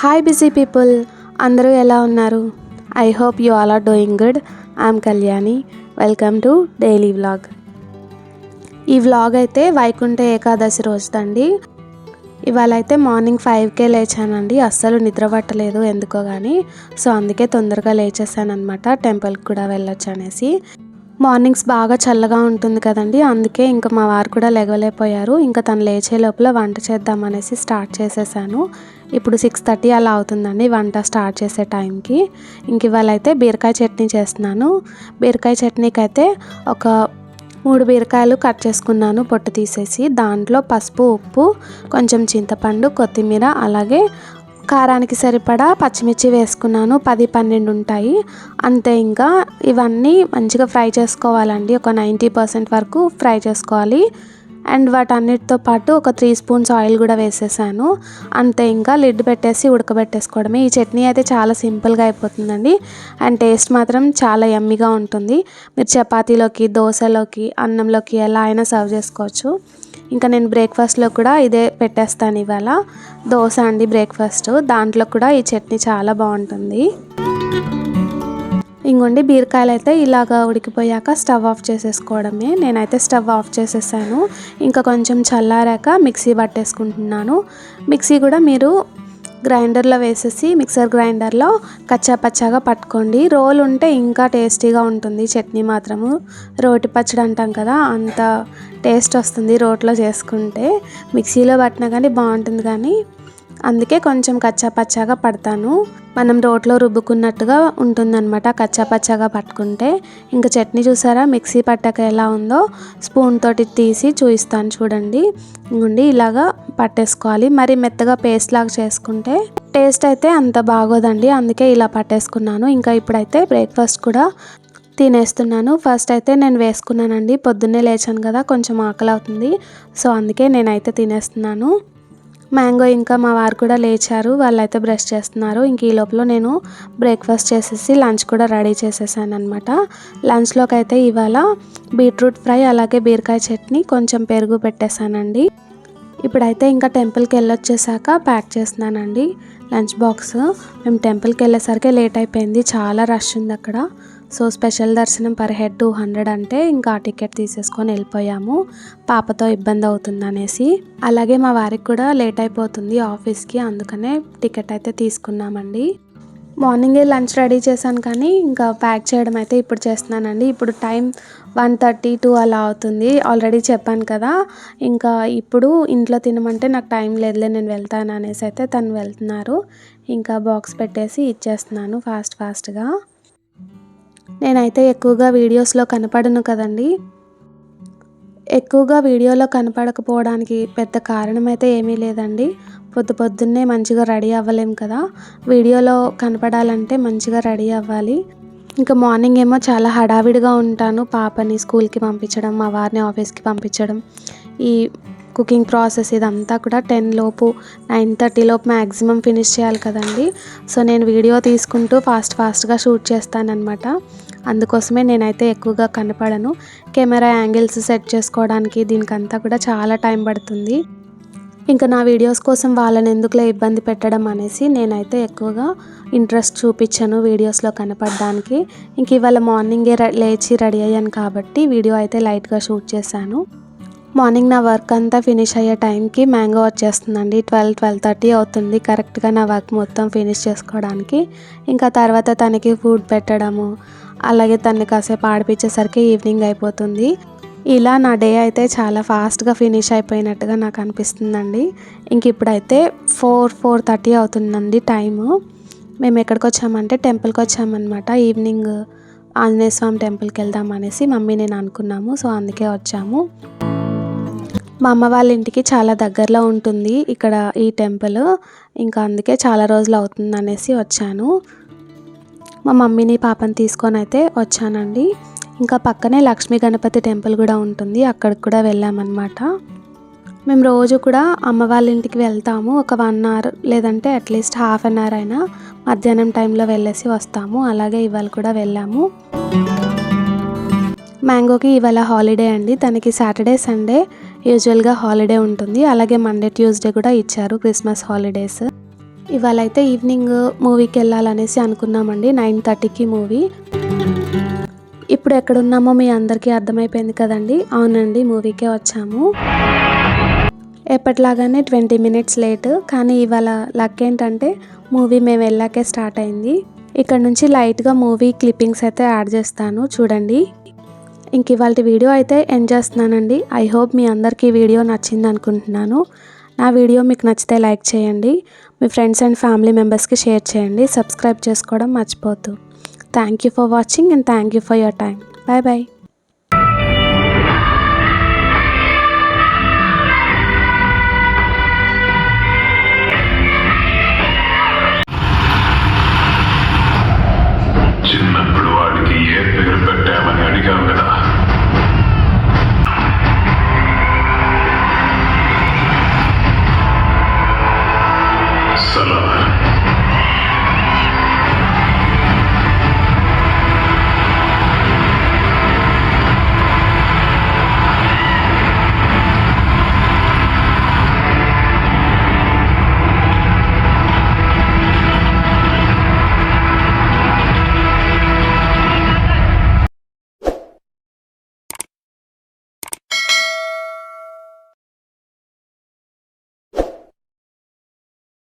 Hi busy people, అందరూ ఎలా ఉన్నారు? I hope you all are doing good. I'm Kalyani. Welcome to daily vlog. ఈ vlog అయితే వైకుంఠ ఏకాదశి రోజుదండి. ఇవాళ అయితే మార్నింగ్ 5కే లేచానండి. అస్సలు నిద్ర పట్టలేదు ఎందుకో కానీ. సో అందుకే తొందరగా లేచేసాను అనమాట, టెంపుల్కి కూడా వెళ్ళొచ్చు అనేసి. మార్నింగ్స్ బాగా చల్లగా ఉంటుంది కదండి, అందుకే ఇంకా మా వారు కూడా లెగలేకపోయారు. ఇంకా తను లేచే లోపల వంట చేద్దామనేసి స్టార్ట్ చేసేసాను. ఇప్పుడు 6:30 అలా అవుతుందండి వంట స్టార్ట్ చేసే టైంకి. ఇంక ఇవాళ అయితే బీరకాయ చట్నీ చేస్తున్నాను. బీరకాయ చట్నీకి అయితే ఒక 3 బీరకాయలు కట్ చేసుకున్నాను పొట్టు తీసేసి. దాంట్లో పసుపు, ఉప్పు, కొంచెం చింతపండు, కొత్తిమీర, అలాగే కారానికి సరిపడా పచ్చిమిర్చి వేసుకున్నాను. 10-12 ఉంటాయి అంతే. ఇంకా ఇవన్నీ మంచిగా ఫ్రై చేసుకోవాలండి. ఒక 90% వరకు ఫ్రై చేసుకోవాలి. అండ్ వాటన్నిటితో పాటు ఒక 3 స్పూన్స్ ఆయిల్ కూడా వేసేసాను అంతే. ఇంకా లిడ్ పెట్టేసి ఉడకబెట్టేసుకోవడమే. ఈ చట్నీ అయితే చాలా సింపుల్గా అయిపోతుందండి. అండ్ టేస్ట్ మాత్రం చాలా యమ్మీగా ఉంటుంది. మీరు చపాతీలోకి, దోశలోకి, అన్నంలోకి ఎలా అయినా సర్వ్ చేసుకోవచ్చు. ఇంకా నేను బ్రేక్ఫాస్ట్లో కూడా ఇదే పెట్టేస్తాను. ఇవాళ దోశ అండి బ్రేక్ఫాస్ట్. దాంట్లో కూడా ఈ చట్నీ చాలా బాగుంటుంది. ఇంకోండి బీరకాయలు అయితే ఇలాగ ఉడికిపోయాక స్టవ్ ఆఫ్ చేసేసుకోవడమే. నేనైతే స్టవ్ ఆఫ్ చేసేసాను. ఇంకా కొంచెం చల్లారాక మిక్సీ పట్టేసుకుంటున్నాను. మిక్సీ కూడా మీరు గ్రైండర్లో వేసేసి మిక్సర్ గ్రైండర్లో కచ్చా పచ్చాగా పట్టుకోండి. రోల్ ఉంటే ఇంకా టేస్టీగా ఉంటుంది చట్నీ మాత్రము. రోటి పచ్చడి అంటాం కదా, అంత టేస్ట్ వస్తుంది రోట్లో చేసుకుంటే. మిక్సీలో పట్టినా కానీ బాగుంటుంది, కానీ అందుకే కొంచెం కచ్చా పచ్చాగా పడతాను. మనం రోట్లో రుబ్బుకున్నట్టుగా ఉంటుందన్నమాట కచ్చా పచ్చాగా పట్టుకుంటే. ఇంకా చట్నీ చూసారా మిక్సీ పట్టాక ఎలా ఉందో, స్పూన్ తోటి తీసి చూపిస్తాను చూడండి. ఇంకోండి ఇలాగా పట్టేసుకోవాలి. మరి మెత్తగా పేస్ట్ లాగా చేసుకుంటే టేస్ట్ అయితే అంత బాగోదండి, అందుకే ఇలా పట్టేసుకున్నాను. ఇంకా ఇప్పుడైతే బ్రేక్ఫాస్ట్ కూడా తినేస్తున్నాను. ఫస్ట్ అయితే నేను వేసుకున్నానండి, పొద్దున్నే లేచాను కదా, కొంచెం ఆకలి అవుతుంది. సో అందుకే నేనైతే తినేస్తున్నాను. మ్యాంగో ఇంకా మా వారు కూడా లేచారు, వాళ్ళైతే బ్రష్ చేస్తున్నారు. ఇంక ఈ లోపల నేను బ్రేక్ఫాస్ట్ చేసేసి లంచ్ కూడా రెడీ చేసేసాను అనమాట. లంచ్లోకి అయితే ఇవాళ బీట్రూట్ ఫ్రై, అలాగే బీరకాయ చట్నీ, కొంచెం పెరుగు పెట్టేశానండి. ఇప్పుడైతే ఇంకా టెంపుల్కి వెళ్ళొచ్చేసాక ప్యాక్ చేస్తున్నానండి లంచ్ బాక్స్. మేము టెంపుల్కి వెళ్ళేసరికి లేట్ అయిపోయింది, చాలా రష్ ఉంది అక్కడ. సో స్పెషల్ దర్శనం పర్ హెడ్ 200 అంటే ఇంకా ఆ టికెట్ తీసేసుకొని వెళ్ళిపోయాము, పాపతో ఇబ్బంది అవుతుంది అనేసి. అలాగే మా వారికి కూడా లేట్ అయిపోతుంది ఆఫీస్కి, అందుకనే టికెట్ అయితే తీసుకున్నామండి. మార్నింగే లంచ్ రెడీ చేశాను, కానీ ఇంకా ప్యాక్ చేయడం అయితే ఇప్పుడు చేస్తున్నానండి. ఇప్పుడు టైం 1:32 అలా అవుతుంది. ఆల్రెడీ చెప్పాను కదా, ఇంకా ఇప్పుడు ఇంట్లో తినమంటే నాకు టైం లేదులే నేను వెళ్తాను అనేసి అయితే తను వెళ్తున్నారు. ఇంకా బాక్స్ పెట్టేసి ఇచ్చేస్తున్నాను ఫాస్ట్గా. నేనైతే ఎక్కువగా వీడియోస్లో కనపడను కదండి. ఎక్కువగా వీడియోలో కనపడకపోవడానికి పెద్ద కారణం అయితే ఏమీ లేదండి. పొద్దున్నే మంచిగా రెడీ అవ్వలేం కదా, వీడియోలో కనపడాలంటే మంచిగా రెడీ అవ్వాలి. ఇంకా మార్నింగ్ ఏమో చాలా హడావిడిగా ఉంటాను. పాపని స్కూల్కి పంపించడం, మా వారిని ఆఫీస్కి పంపించడం, ఈ కుకింగ్ ప్రాసెస్ ఇదంతా కూడా 10 లోపు 9:30 లోపు మ్యాక్సిమం ఫినిష్ చేయాలి కదండి. సో నేను వీడియో తీసుకుంటూ ఫాస్ట్గా షూట్ చేస్తానన్నమాట. అందుకోసమే నేనైతే ఎక్కువగా కనపడను. కెమెరా యాంగిల్స్ సెట్ చేసుకోవడానికి దీనికంతా కూడా చాలా టైం పడుతుంది. ఇంకా నా వీడియోస్ కోసం వాళ్ళని ఎందుకులే ఇబ్బంది పెట్టడం అనేసి నేనైతే ఎక్కువగా ఇంట్రెస్ట్ చూపించాను వీడియోస్లో కనపడడానికి. ఇంక ఇవాళ మార్నింగే లేచి రెడీ అయ్యాను కాబట్టి వీడియో అయితే లైట్గా షూట్ చేశాను. మార్నింగ్ నా వర్క్ అంతా ఫినిష్ అయ్యే టైంకి మ్యాంగో వచ్చేస్తుందండి. 12-12:30 అవుతుంది కరెక్ట్గా నా వర్క్ మొత్తం ఫినిష్ చేసుకోవడానికి. ఇంకా తర్వాత తనకి ఫుడ్ పెట్టడము, అలాగే తనని కాసేపు ఆడిపించేసరికి ఈవినింగ్ అయిపోతుంది. ఇలా నా డే అయితే చాలా ఫాస్ట్గా ఫినిష్ అయిపోయినట్టుగా నాకు అనిపిస్తుందండి. ఇంక ఇప్పుడైతే 4-4:30 అవుతుందండి టైము. మేము ఎక్కడికి వచ్చామంటే టెంపుల్కి వచ్చామన్నమాట. ఈవినింగ్ ఆంజనేయ స్వామి టెంపుల్కి వెళ్దాం అనేసి మమ్మీ నేను అనుకున్నాము. సో అందుకే వచ్చాము. మా అమ్మ వాళ్ళ ఇంటికి చాలా దగ్గరలో ఉంటుంది ఇక్కడ ఈ టెంపుల్, ఇంకా అందుకే చాలా రోజులు అవుతుంది అనేసి వచ్చాను. మా మమ్మీని పాపని తీసుకొని అయితే వచ్చానండి. ఇంకా పక్కనే లక్ష్మీ గణపతి టెంపుల్ కూడా ఉంటుంది, అక్కడికి కూడా వెళ్ళామన్నమాట. మేము రోజు కూడా అమ్మ వాళ్ళ ఇంటికి వెళ్తాము. ఒక 1 అవర్ లేదంటే అట్లీస్ట్ హాఫ్ అన్ అవర్ అయినా మధ్యాహ్నం టైంలో వెళ్ళేసి వస్తాము. అలాగే ఇవాళ కూడా వెళ్ళాము. మ్యాంగోకి ఇవాళ హాలిడే అండి. తనకి సాటర్డే సండే యూజువల్గా హాలిడే ఉంటుంది. అలాగే మండే ట్యూస్డే కూడా ఇచ్చారు క్రిస్మస్ హాలిడేస్. ఇవాళ అయితే ఈవినింగ్ మూవీకి వెళ్ళాలనేసి అనుకున్నామండి. 9:30కి మూవీ. ఇప్పుడు ఎక్కడున్నామో మీ అందరికీ అర్థమైపోయింది కదండి. అవునండి, మూవీకే వచ్చాము. ఎప్పటిలాగానే 20 మినిట్స్ లేట్. కానీ ఇవాళ లక్ ఏంటంటే మూవీ మేము వెళ్ళాకే స్టార్ట్ అయింది. ఇక్కడ నుంచి లైట్గా మూవీ క్లిప్పింగ్స్ అయితే యాడ్ చేస్తాను, చూడండి. ఇంక ఇవాళ వీడియో అయితే ఎండ్ చేస్తున్నానండి. ఐ హోప్ మీ అందరికీ ఈ వీడియో నచ్చింది అనుకుంటున్నాను. నా వీడియో మీకు నచ్చితే లైక్ చేయండి, మీ ఫ్రెండ్స్ అండ్ ఫ్యామిలీ మెంబర్స్కి షేర్ చేయండి, సబ్స్క్రైబ్ చేసుకోవడం మర్చిపోవద్దు. Thank you for watching and thank you for your time. Bye bye. చిన్నప్పుడు వాడికి ఏ పేరు పెట్టామని అడిగావు కదా, సలాం.